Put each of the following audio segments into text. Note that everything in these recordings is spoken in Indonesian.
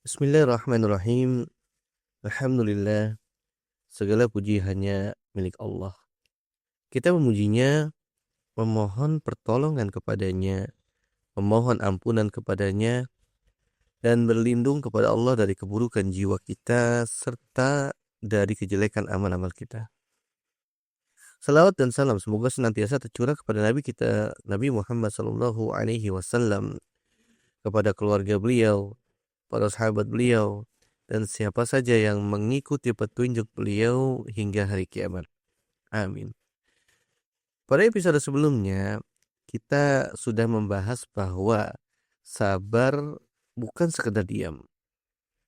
Bismillahirrahmanirrahim. Alhamdulillah, segala puji hanya milik Allah. Kita memujinya, memohon pertolongan kepadanya, memohon ampunan kepadanya, dan berlindung kepada Allah dari keburukan jiwa kita, serta dari kejelekan amal-amal kita. Salawat dan salam semoga senantiasa tercurah kepada Nabi kita, Nabi Muhammad SAW, kepada keluarga beliau, para sahabat beliau, dan siapa saja yang mengikuti petunjuk beliau hingga hari kiamat. Amin. Pada episode sebelumnya, kita sudah membahas bahwa sabar bukan sekedar diam.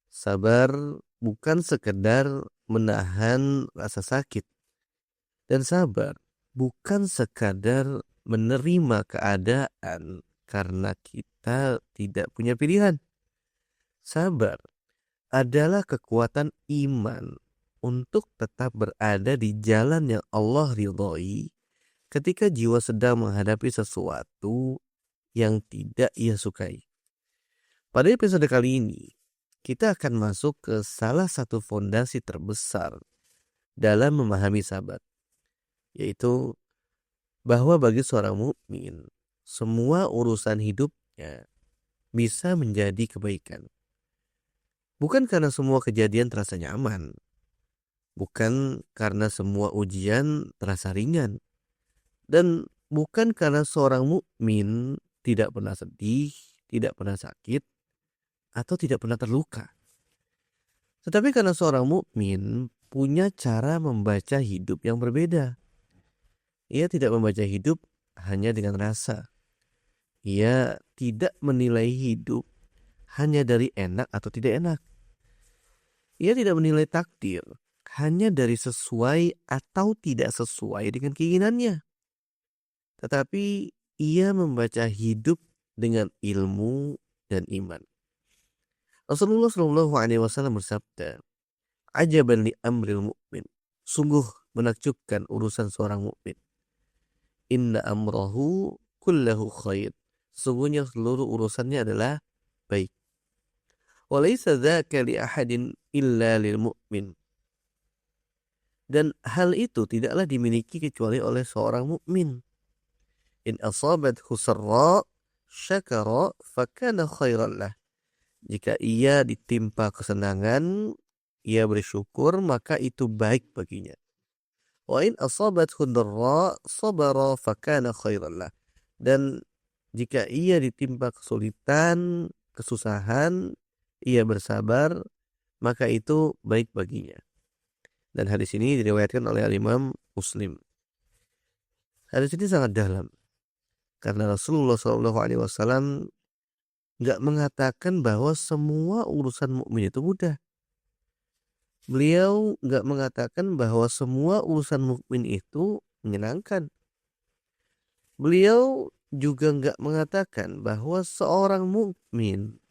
Sabar bukan sekedar menahan rasa sakit. Dan sabar bukan sekadar menerima keadaan karena kita tidak punya pilihan. Sabar adalah kekuatan iman untuk tetap berada di jalan yang Allah ridhoi ketika jiwa sedang menghadapi sesuatu yang tidak ia sukai. Pada episode kali ini, kita akan masuk ke salah satu fondasi terbesar dalam memahami sabar, yaitu bahwa bagi seorang mukmin, semua urusan hidupnya bisa menjadi kebaikan. Bukan karena semua kejadian terasa nyaman, bukan karena semua ujian terasa ringan, dan bukan karena seorang mukmin tidak pernah sedih, tidak pernah sakit, atau tidak pernah terluka. Tetapi karena seorang mukmin punya cara membaca hidup yang berbeda. Ia tidak membaca hidup hanya dengan rasa. Ia tidak menilai hidup hanya dari enak atau tidak enak. Ia tidak menilai takdir hanya dari sesuai atau tidak sesuai dengan keinginannya. Tetapi ia membaca hidup dengan ilmu dan iman. Rasulullah SAW bersabda, "Ajaban li amril mu'min." Sungguh menakjubkan urusan seorang mukmin. Inna amrahu kullahu khair. Sesungguhnya seluruh urusannya adalah baik. Walaysa dzaka li ahadin illa lil mu'min. Dan hal itu tidaklah dimiliki kecuali oleh seorang mukmin. In asabathu sarra syakara fakana khairan lah. Jika ia ditimpa kesenangan, ia bersyukur, maka itu baik baginya. Wa in asabathu dharra sabara fakana khairan lah. Dan jika ia ditimpa kesulitan, kesusahan, ia bersabar, maka itu baik baginya. Dan hadis ini diriwayatkan oleh Imam Muslim. Hadis ini sangat dalam karena Rasulullah SAW nggak mengatakan bahwa semua urusan mukmin itu mudah. Beliau nggak mengatakan bahwa semua urusan mukmin itu menyenangkan. Beliau juga nggak mengatakan bahwa seorang mukmin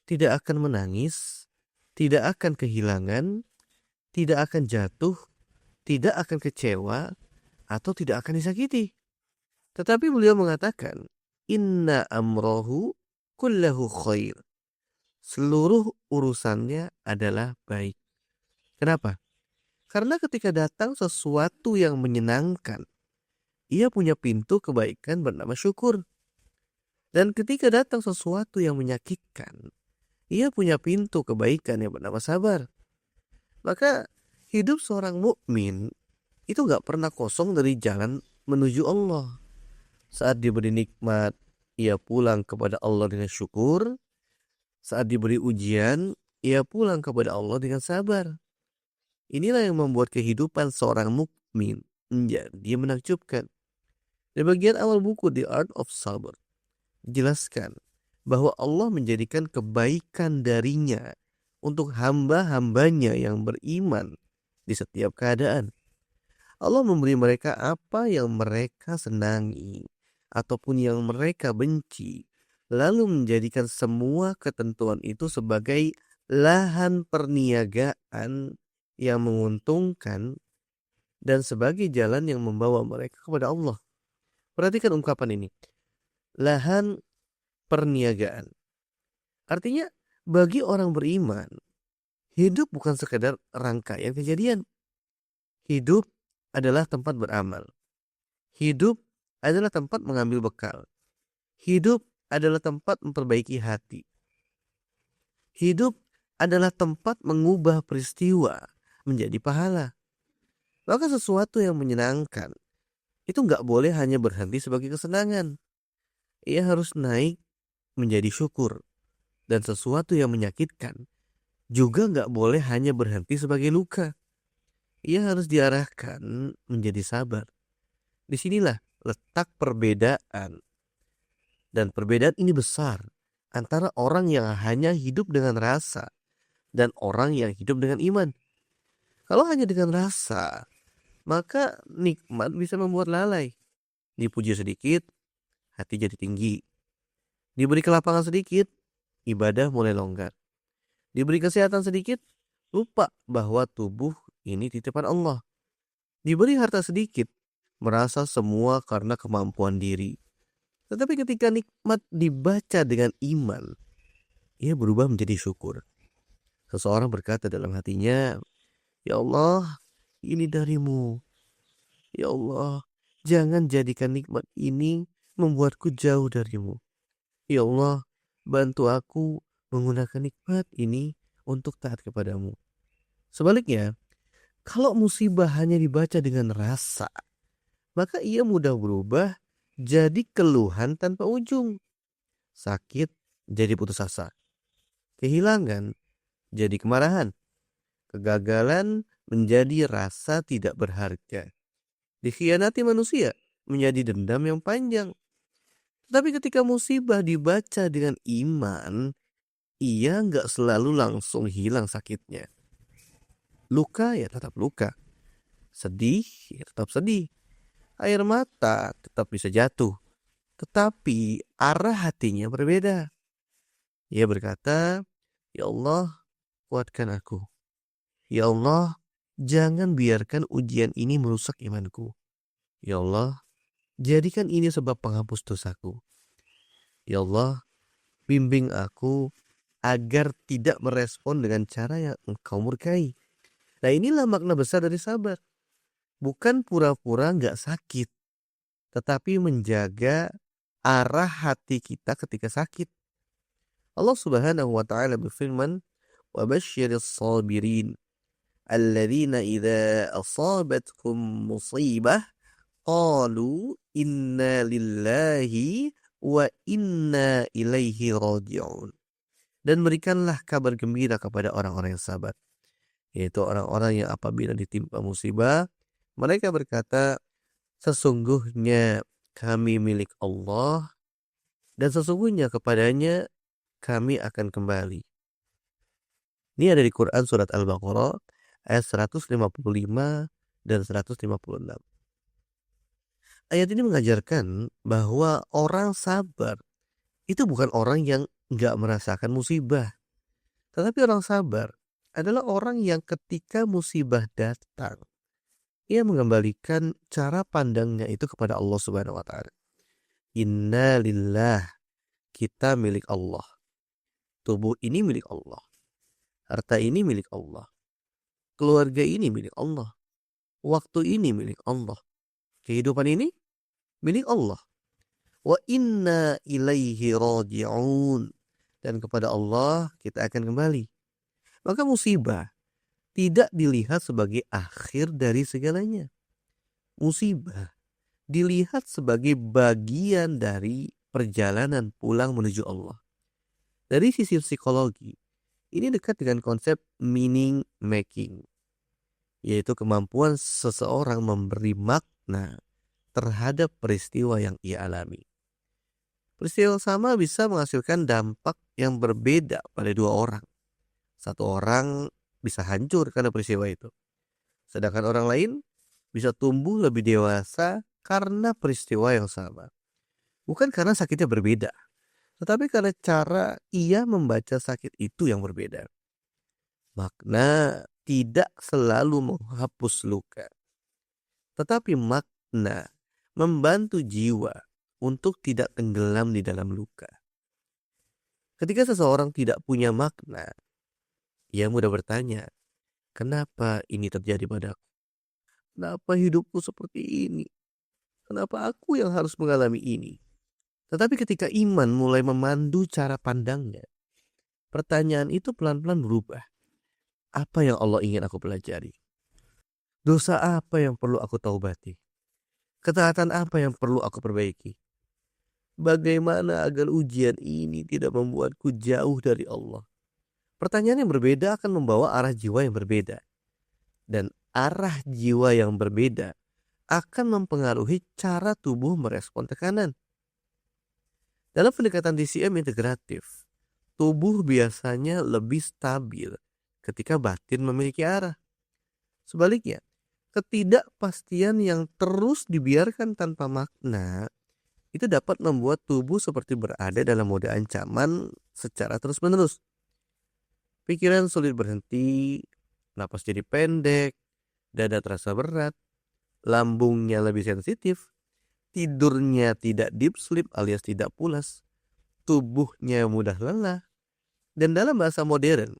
tidak akan menangis, tidak akan kehilangan, tidak akan jatuh, tidak akan kecewa, atau tidak akan disakiti. Tetapi beliau mengatakan, inna amrohu kullahu khair. Seluruh urusannya adalah baik. Kenapa? Karena ketika datang sesuatu yang menyenangkan, ia punya pintu kebaikan bernama syukur. Dan ketika datang sesuatu yang menyakitkan, ia punya pintu kebaikan yang bernama sabar. Maka hidup seorang mukmin itu gak pernah kosong dari jalan menuju Allah. Saat diberi nikmat, ia pulang kepada Allah dengan syukur. Saat diberi ujian, ia pulang kepada Allah dengan sabar. Inilah yang membuat kehidupan seorang mukmin menjadi menakjubkan. Di bagian awal buku The Art of Sabr dijelaskan bahwa Allah menjadikan kebaikan darinya untuk hamba-hambanya yang beriman di setiap keadaan. Allah memberi mereka apa yang mereka senangi ataupun yang mereka benci, lalu menjadikan semua ketentuan itu sebagai lahan perniagaan yang menguntungkan dan sebagai jalan yang membawa mereka kepada Allah. Perhatikan ungkapan ini. Lahan perniagaan. Artinya Bagi orang beriman, hidup bukan sekedar rangkaian kejadian. Hidup adalah tempat beramal. Hidup adalah tempat mengambil bekal. Hidup adalah tempat memperbaiki hati. Hidup adalah tempat mengubah peristiwa menjadi pahala. Maka sesuatu yang menyenangkan itu nggak boleh hanya berhenti sebagai kesenangan. Ia harus naik menjadi syukur. Dan sesuatu yang menyakitkan juga nggak boleh hanya berhenti sebagai luka. Ia harus diarahkan menjadi sabar. Disinilah letak perbedaan. Dan perbedaan ini besar antara orang yang hanya hidup dengan rasa dan orang yang hidup dengan iman. Kalau hanya dengan rasa, maka nikmat bisa membuat lalai. Dipuji sedikit, hati jadi tinggi. Diberi kelapangan sedikit, ibadah mulai longgar. Diberi kesehatan sedikit, lupa bahwa tubuh ini titipan Allah. Diberi harta sedikit, merasa semua karena kemampuan diri. Tetapi ketika nikmat dibaca dengan iman, ia berubah menjadi syukur. Seseorang berkata dalam hatinya, "Ya Allah, ini darimu. Ya Allah, jangan jadikan nikmat ini membuatku jauh darimu. Ya Allah, bantu aku menggunakan nikmat ini untuk taat kepadamu." Sebaliknya, kalau musibah hanya dibaca dengan rasa, maka ia mudah berubah jadi keluhan tanpa ujung. Sakit jadi putus asa. Kehilangan jadi kemarahan. Kegagalan menjadi rasa tidak berharga. Dikhianati manusia menjadi dendam yang panjang. Tapi ketika musibah dibaca dengan iman, ia nggak selalu langsung hilang sakitnya. Luka ya tetap luka. Sedih ya tetap sedih. Air mata tetap bisa jatuh. Tetapi arah hatinya berbeda. Ia berkata, "Ya Allah, kuatkan aku. Ya Allah, jangan biarkan ujian ini merusak imanku. Ya Allah, jadikan ini sebab penghapus dosaku. Ya Allah, bimbing aku agar tidak merespon dengan cara yang Engkau murkai." Nah, inilah makna besar dari sabar. Bukan pura-pura nggak sakit, tetapi menjaga arah hati kita ketika sakit. Allah Subhanahu wa taala berfirman, "Wa basyiris sabirin alladzina idza asabatkum musibah qalu inna lillahi wa inna ilaihi raji'un." Dan berikanlah kabar gembira kepada orang-orang yang sabar, yaitu orang-orang yang apabila ditimpa musibah, mereka berkata, "Sesungguhnya kami milik Allah dan sesungguhnya kepadanya kami akan kembali." Ini ada di Quran surat Al-Baqarah ayat 155 dan 156. Ayat ini mengajarkan bahwa orang sabar itu bukan orang yang nggak merasakan musibah. Tetapi orang sabar adalah orang yang ketika musibah datang, ia mengembalikan cara pandangnya itu kepada Allah Subhanahu wa taala. Inna lillah, kita milik Allah. Tubuh ini milik Allah. Harta ini milik Allah. Keluarga ini milik Allah. Waktu ini milik Allah. Kehidupan ini milik Allah. Wa inna ilaihi raji'un. Dan kepada Allah kita akan kembali. Maka musibah tidak dilihat sebagai akhir dari segalanya. Musibah dilihat sebagai bagian dari perjalanan pulang menuju Allah. Dari sisi psikologi, ini dekat dengan konsep meaning making, yaitu kemampuan seseorang memberi makna terhadap peristiwa yang ia alami. Peristiwa yang sama bisa menghasilkan dampak yang berbeda pada dua orang. Satu orang bisa hancur karena peristiwa itu. Sedangkan orang lain bisa tumbuh lebih dewasa karena peristiwa yang sama. Bukan karena sakitnya berbeda, tetapi karena cara ia membaca sakit itu yang berbeda. Makna tidak selalu menghapus luka, tetapi makna membantu jiwa untuk tidak tenggelam di dalam luka. Ketika seseorang tidak punya makna, ia mudah bertanya, kenapa ini terjadi padaku? Kenapa hidupku seperti ini? Kenapa aku yang harus mengalami ini? Tetapi ketika iman mulai memandu cara pandangnya, pertanyaan itu pelan-pelan berubah. Apa yang Allah ingin aku pelajari? Dosa apa yang perlu aku taubati? Ketaatan apa yang perlu aku perbaiki? Bagaimana agar ujian ini tidak membuatku jauh dari Allah? Pertanyaan yang berbeda akan membawa arah jiwa yang berbeda. Dan arah jiwa yang berbeda akan mempengaruhi cara tubuh merespon tekanan. Dalam pendekatan DCM integratif, tubuh biasanya lebih stabil ketika batin memiliki arah. Sebaliknya, ketidakpastian yang terus dibiarkan tanpa makna itu dapat membuat tubuh seperti berada dalam mode ancaman secara terus-menerus. Pikiran sulit berhenti, napas jadi pendek, dada terasa berat, lambungnya lebih sensitif, tidurnya tidak deep sleep alias tidak pulas, tubuhnya mudah lelah. Dan dalam bahasa modern,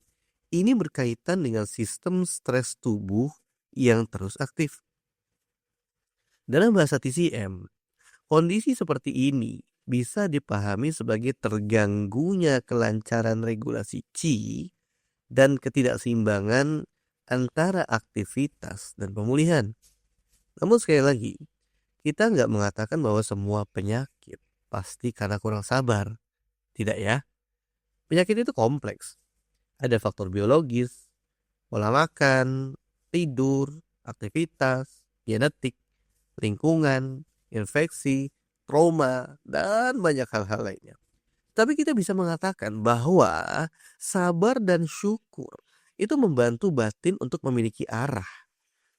ini berkaitan dengan sistem stres tubuh yang terus aktif. Dalam bahasa TCM, kondisi seperti ini bisa dipahami sebagai terganggunya kelancaran regulasi qi dan ketidakseimbangan antara aktivitas dan pemulihan. Namun sekali lagi, kita nggak mengatakan bahwa semua penyakit pasti karena kurang sabar. Tidak ya. Penyakit itu kompleks. Ada faktor biologis, pola makan, tidur, aktivitas, genetik, lingkungan, infeksi, trauma, dan banyak hal-hal lainnya. Tapi kita bisa mengatakan bahwa sabar dan syukur itu membantu batin untuk memiliki arah.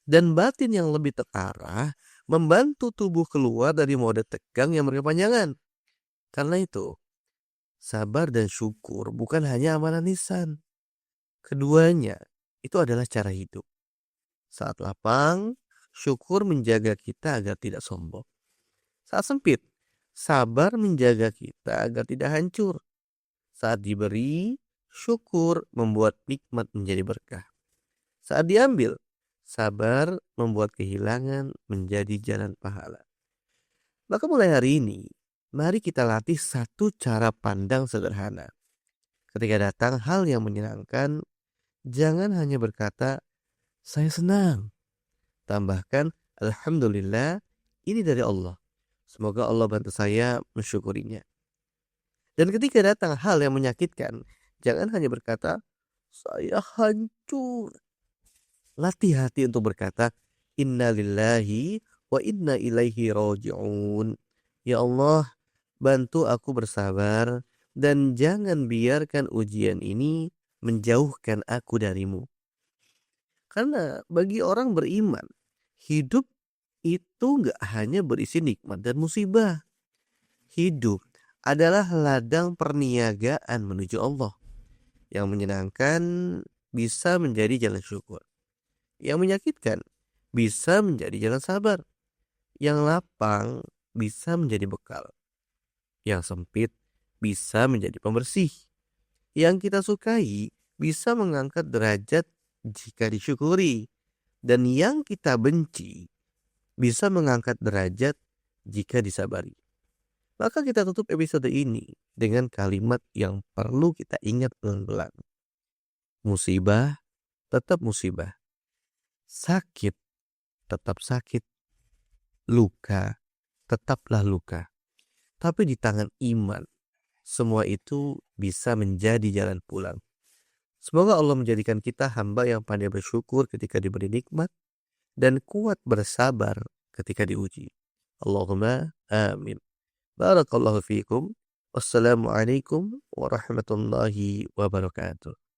Dan batin yang lebih terarah membantu tubuh keluar dari mode tegang yang berkepanjangan. Karena itu, sabar dan syukur bukan hanya amalan lisan. Keduanya itu adalah cara hidup. Saat lapang, syukur menjaga kita agar tidak sombong. Saat sempit, sabar menjaga kita agar tidak hancur. Saat diberi, syukur membuat nikmat menjadi berkah. Saat diambil, sabar membuat kehilangan menjadi jalan pahala. Maka mulai hari ini, mari kita latih satu cara pandang sederhana. Ketika datang hal yang menyenangkan, jangan hanya berkata, saya senang. Tambahkan, Alhamdulillah, ini dari Allah. Semoga Allah bantu saya mensyukurinya. Dan ketika datang hal yang menyakitkan, jangan hanya berkata, saya hancur. Latih hati untuk berkata, Inna lillahi wa inna ilaihi raji'un. Ya Allah, bantu aku bersabar dan jangan biarkan ujian ini menjauhkan aku darimu. Karena bagi orang beriman, hidup itu nggak hanya berisi nikmat dan musibah. Hidup adalah ladang perniagaan menuju Allah. Yang menyenangkan bisa menjadi jalan syukur. Yang menyakitkan bisa menjadi jalan sabar. Yang lapang bisa menjadi bekal. Yang sempit bisa menjadi pembersih. Yang kita sukai bisa mengangkat derajat jika disyukuri. Dan yang kita benci bisa mengangkat derajat jika disabari. Maka kita tutup episode ini dengan kalimat yang perlu kita ingat belang-belang. Musibah tetap musibah. Sakit tetap sakit. Luka tetaplah luka. Tapi di tangan iman, semua itu bisa menjadi jalan pulang. Semoga Allah menjadikan kita hamba yang pandai bersyukur ketika diberi nikmat dan kuat bersabar ketika diuji. Allahumma amin. Barakallahu fiikum. Wassalamualaikum warahmatullahi wabarakatuh.